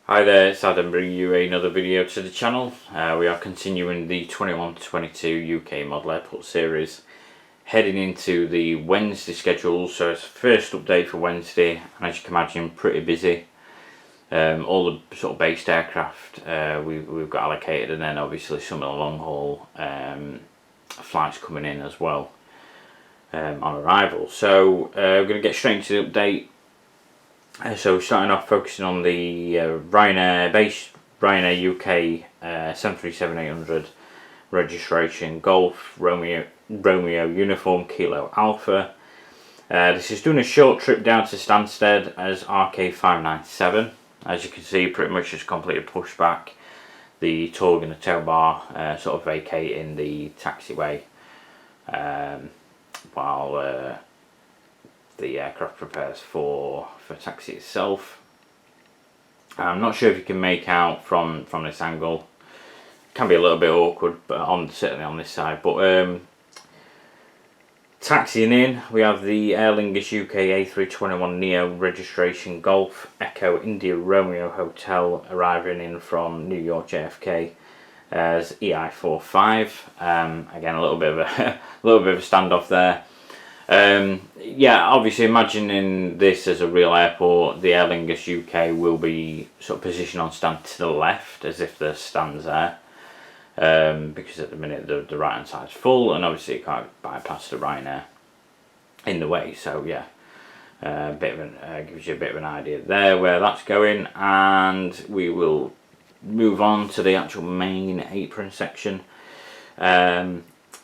Hi there, it's Adam bringing you another video to the channel. We are continuing the 21-22 UK Model Airport series, heading into the Wednesday schedule. So it's the first update for Wednesday, and as you can imagine, pretty busy. All the sort of based aircraft we've got allocated, and then obviously some of the long haul flights coming in as well on arrival. So we're going to get straight into the update. So starting off focusing on the Ryanair UK 737-800 registration Golf Romeo Uniform Kilo Alpha. This is doing a short trip down to Stansted as RK597. As you can see, pretty much just completed pushback. The tug and the tow bar sort of vacating the taxiway while the aircraft prepares for taxi itself. I'm not sure if you can make out from this angle. It can be a little bit awkward, but certainly on this side. But taxiing in, we have the Aer Lingus UK A321neo registration Golf Echo India Romeo Hotel arriving in from New York JFK as EI45. Again, a little bit of a standoff there. Yeah, obviously imagining this as a real airport, the Aer Lingus UK will be sort of positioned on stand to the left as if the stand's there, because at the minute the right hand side is full, and obviously you can't bypass the Ryanair in the way. So yeah, gives you a bit of an idea there where that's going, and we will move on to the actual main apron section.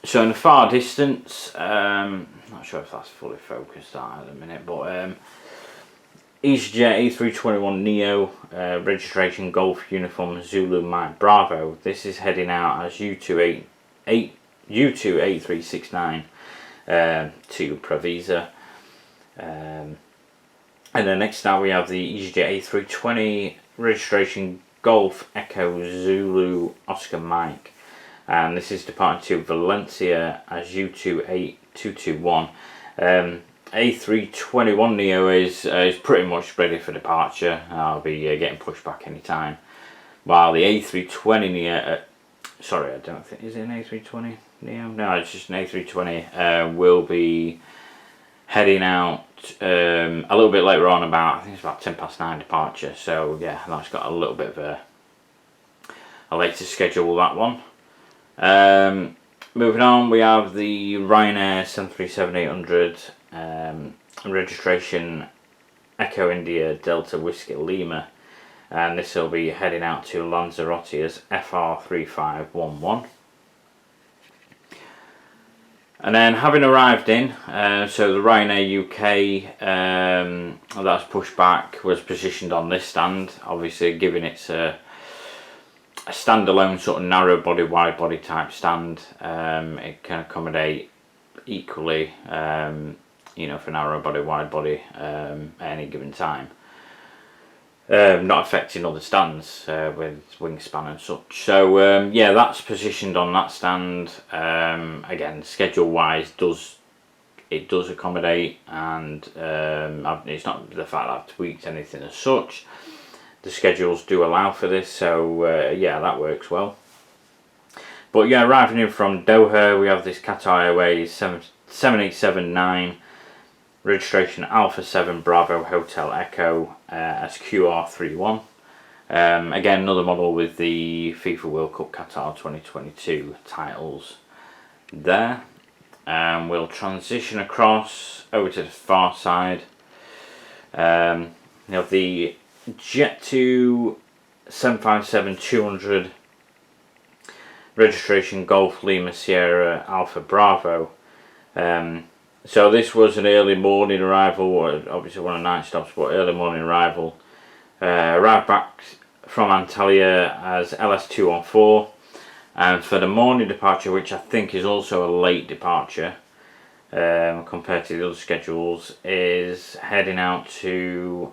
So in the far distance, not sure if that's fully focused at the minute, but EasyJet A321neo registration Golf Uniform Zulu Mike Bravo. This is heading out as U28369 to Provisa. And then next out we have the EasyJet A320 registration Golf Echo Zulu Oscar Mike. And this is departing to Valencia as U28221. A321neo is pretty much ready for departure. I'll be getting pushed back any time. While the A320neo, sorry, I don't think, is it an A320 neo? No, it's just an A320. Will be heading out a little bit later on, I think it's about 9:10 departure. So yeah, that's got a little bit of a later schedule, that one. Moving on, we have the Ryanair 737-800 registration Echo India Delta Whiskey Lima, and this will be heading out to Lanzarote as FR3511. And then having arrived in, so the Ryanair UK that's pushed back was positioned on this stand, obviously giving it a standalone sort of narrow body, wide body type stand. It can accommodate equally, for narrow body, wide body at any given time. Not affecting other stands with wingspan and such. So yeah, that's positioned on that stand. Again, schedule wise, it does accommodate, and it's not the fact that I've tweaked anything as such. The schedules do allow for this, so yeah, that works well. But yeah, arriving in from Doha, we have this Qatar Airways 7879 registration Alpha 7 Bravo Hotel Echo as QR31. Again, another model with the FIFA World Cup Qatar 2022 titles there. We'll transition across over to the far side. We have the Jet2 757-200 registration Golf Lima Sierra Alpha Bravo. So this was an early morning arrival, or obviously one of the night stops, but early morning arrival. Arrived back from Antalya as LS214, and for the morning departure, which I think is also a late departure compared to the other schedules, is heading out to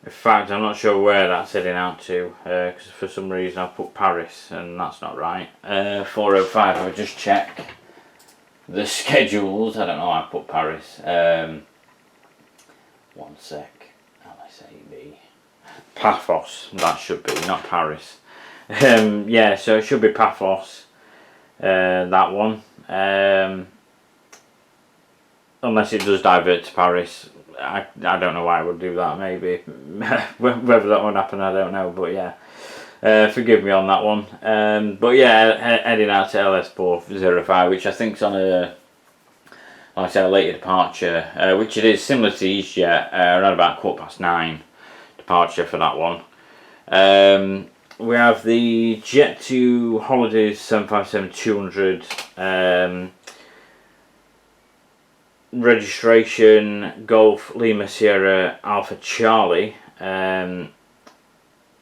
in fact, I'm not sure where that's heading out to, because for some reason I've put Paris, and that's not right. 4:05, I'll just check the schedules. I don't know why I put Paris. One sec. SAB. Paphos, that should be, not Paris. Yeah, so it should be Paphos, that one. Unless it does divert to Paris. I don't know why it would do that, maybe. Whether that would happen, I don't know, but yeah. Forgive me on that one. But yeah, heading out to LS405, which I think is on a, like I said, a later departure, which it is similar to EasyJet, around about 9:15 departure for that one. We have the Jet2 Holidays 757-200 registration Golf Lima Sierra Alpha Charlie.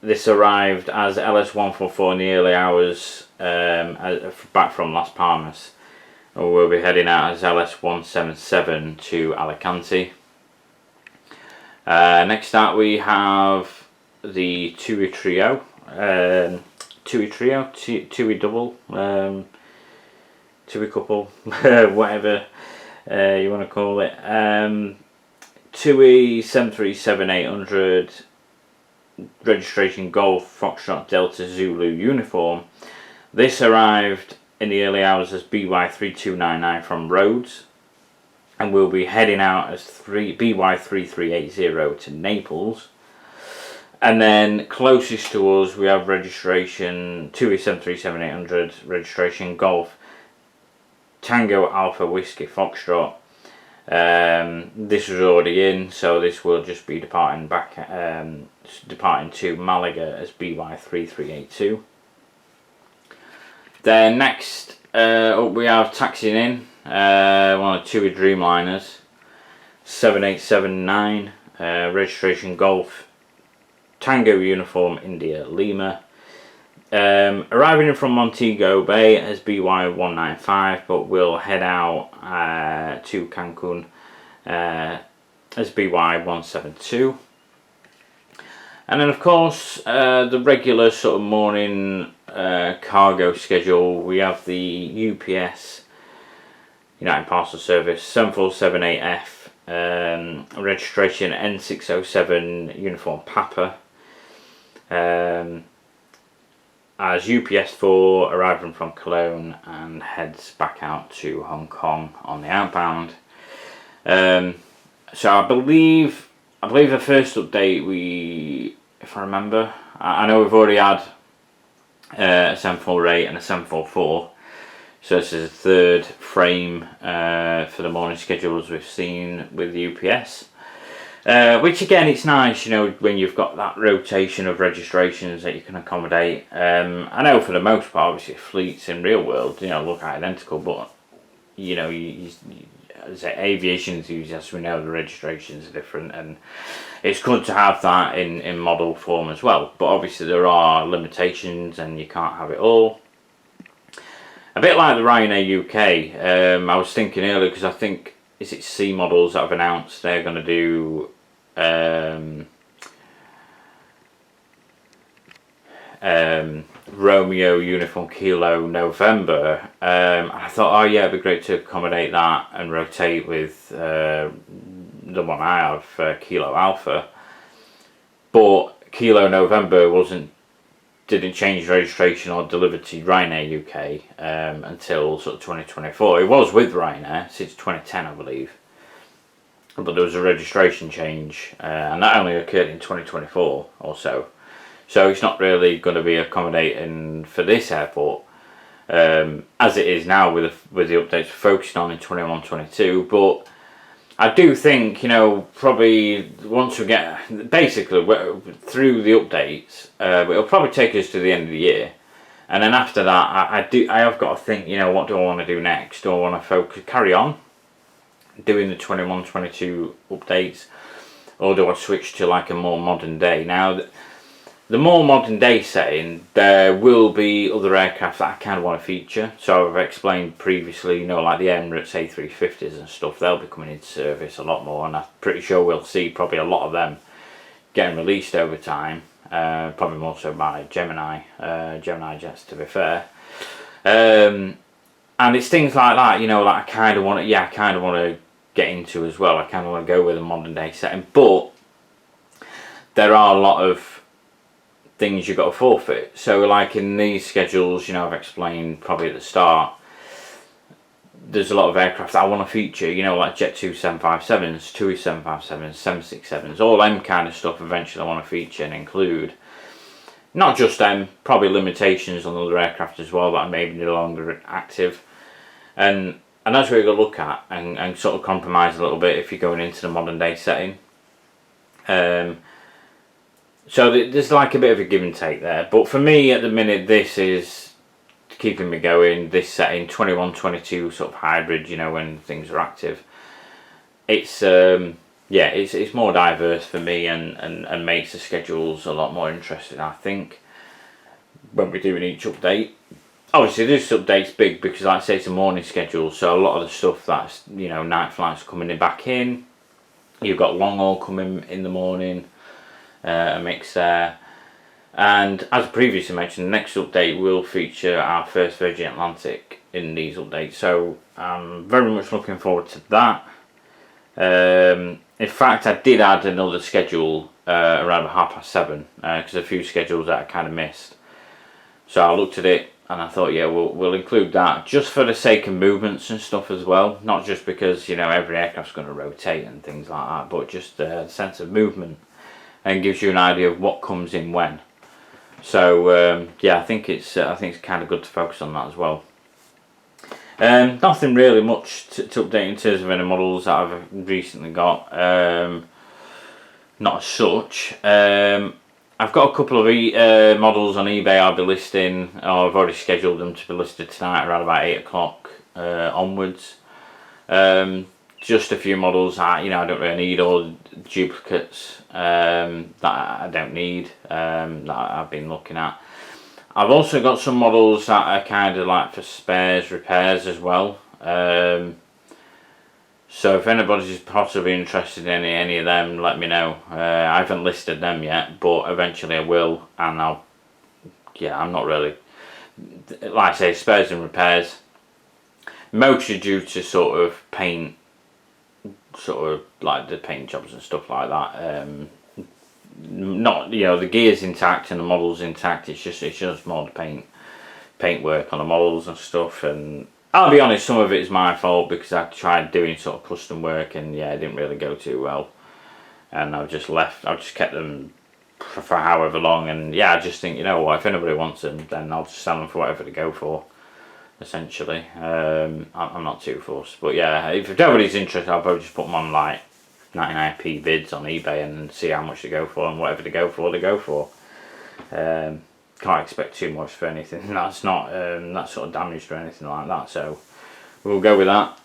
This arrived as LS144 in the early hours back from Las Palmas. We'll be heading out as LS177 to Alicante. Next up we have the TUI Trio. TUI Trio? TUI Double? TUI Couple? Whatever you want to call it. TUI 737-800 registration Golf Foxtrot Delta Zulu uniform. This arrived in the early hours as BY3299 from Rhodes, and we'll be heading out as BY3380 to Naples. And then closest to us we have registration TUI 737-800 registration Golf Tango Alpha Whiskey Foxtrot. This was already in, so this will just be departing to Malaga as BY3382. Then next up we have taxiing in one of TUI Dreamliners 7879 registration Golf Tango Uniform India Lima. Arriving in from Montego Bay as BY195, but we'll head out to Cancun as BY172. And then of course the regular sort of morning cargo schedule. We have the UPS United Parcel Service 7478F registration N607 Uniform Papa. As UPS4 arriving from Cologne and heads back out to Hong Kong on the outbound. So I believe the first update if I remember, I know we've already had a 748 and a 744, so this is a third frame for the morning schedules we've seen with the UPS. Which again, it's nice, you know, when you've got that rotation of registrations that you can accommodate. I know for the most part, obviously, fleets in real world, you know, look identical, but you know, as aviation enthusiasts, we know the registrations are different, and it's good to have that in model form as well. But obviously, there are limitations, and you can't have it all. A bit like the Ryanair UK. I was thinking earlier because I think. Is it C models that have announced they're going to do Romeo Uniform Kilo November. I thought, oh yeah, it'd be great to accommodate that and rotate with the one I have, Kilo Alpha. But Kilo November didn't change registration or delivered to Ryanair UK until sort of 2024. It was with Ryanair since 2010, I believe, but there was a registration change, and that only occurred in 2024 or so. So it's not really going to be accommodating for this airport as it is now with the updates we're focusing on in 21-22. But I do think, you know, probably once we get basically through the updates, it'll probably take us to the end of the year, and then after that, I have got to think, you know, what do I want to do next? Do I want to carry on doing the 21-22 updates, or do I switch to like a more modern day? Now, the more modern day setting, there will be other aircraft that I kind of want to feature. So I've explained previously, you know, like the Emirates A350s and stuff, they'll be coming into service a lot more, and I'm pretty sure we'll see probably a lot of them getting released over time, probably more so by Gemini jets, to be fair. And it's things like that, you know, like I kind of want to get into as well. I kind of want to go with a modern day setting, but there are a lot of things you've got to forfeit. So like in these schedules, you know, I've explained probably at the start, there's a lot of aircraft that I want to feature, you know, like Jet 2 757s, TUI 757s, 767s, all them kind of stuff eventually I want to feature and include. Not just them, probably limitations on other aircraft as well that are maybe no longer active. And that's what you've got to look at and sort of compromise a little bit if you're going into the modern day setting. So there's like a bit of a give and take there. But for me at the minute, this is keeping me going. This setting, 21-22 sort of hybrid, you know, when things are active. It's yeah, it's more diverse for me and makes the schedules a lot more interesting, I think, when we're doing each update. Obviously this update's big because, like I say, it's a morning schedule, so a lot of the stuff that's, you know, night flights coming back in. You've got long haul coming in the morning, a mix there. And as previously mentioned, the next update will feature our first Virgin Atlantic in these updates, so I'm very much looking forward to that. In fact, I did add another schedule around 7:30 because a few schedules that I kind of missed. So I looked at it and I thought, yeah, we'll include that just for the sake of movements and stuff as well. Not just because, you know, every aircraft's going to rotate and things like that, but just the sense of movement, and gives you an idea of what comes in when. So yeah, I think it's kind of good to focus on that as well. Nothing really much to update in terms of any models that I've recently got. Not as such. I've got a couple of models on eBay I'll be listing. I've already scheduled them to be listed tonight around about 8 o'clock onwards. Just a few models that, you know, I don't really need, all duplicates that I don't need, that I've been looking at. I've also got some models that are kind of like for spares, repairs as well. So if anybody's possibly interested in any of them, let me know. I haven't listed them yet, but eventually I will, and I'm not really, like I say, spares and repairs. Mostly due to sort of paint, sort of like the paint jobs and stuff like that. Not, you know, the gear's intact and the model's intact. It's just more the paint work on the models and stuff. And I'll be honest, some of it is my fault because I tried doing sort of custom work and yeah, it didn't really go too well. And I've just kept them for however long. And yeah, I just think, you know what, if anybody wants them, then I'll just sell them for whatever they go for. Essentially, I'm not too fussed. But yeah, if nobody's interested, I'll probably just put them on like 99p bids on eBay and see how much they go for, and whatever they go for, they go for. Can't expect too much for anything that's not that sort of damaged or anything like that, so we'll go with that.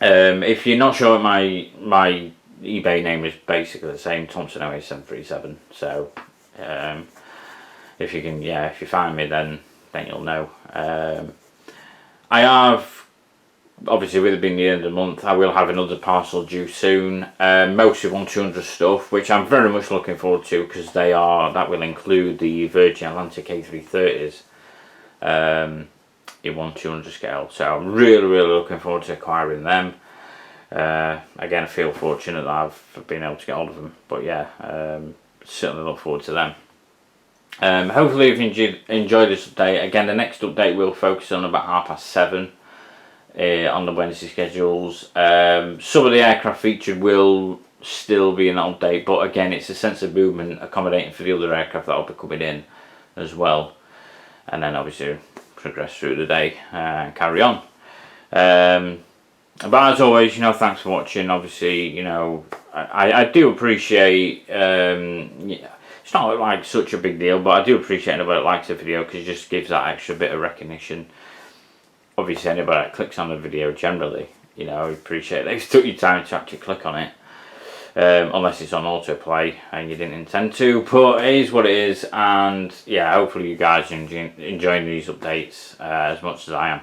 If you're not sure, my eBay name is basically the same, Thompson 08737. So if you find me, then you'll know. I have, obviously with it being the end of the month, I will have another parcel due soon, mostly 1200 stuff, which I'm very much looking forward to because that will include the Virgin Atlantic A330s in 1200 scale, so I'm really looking forward to acquiring them. Again, I feel fortunate that I've been able to get hold of them, but yeah, certainly look forward to them. Hopefully if you enjoyed this update. Again, the next update will focus on about 7:30 on the Wednesday schedules. Some of the aircraft featured will still be in that update, but again, it's a sense of movement accommodating for the other aircraft that will be coming in as well, and then obviously progress through the day and carry on. But as always, you know, thanks for watching. Obviously, you know, I do appreciate, yeah, it's not like such a big deal, but I do appreciate anybody that likes the video because it just gives that extra bit of recognition. Obviously, anybody that clicks on the video generally, you know, I appreciate they've took your time to actually click on it. Unless it's on autoplay and you didn't intend to, but it is what it is. And yeah, hopefully you guys are enjoying these updates as much as I am.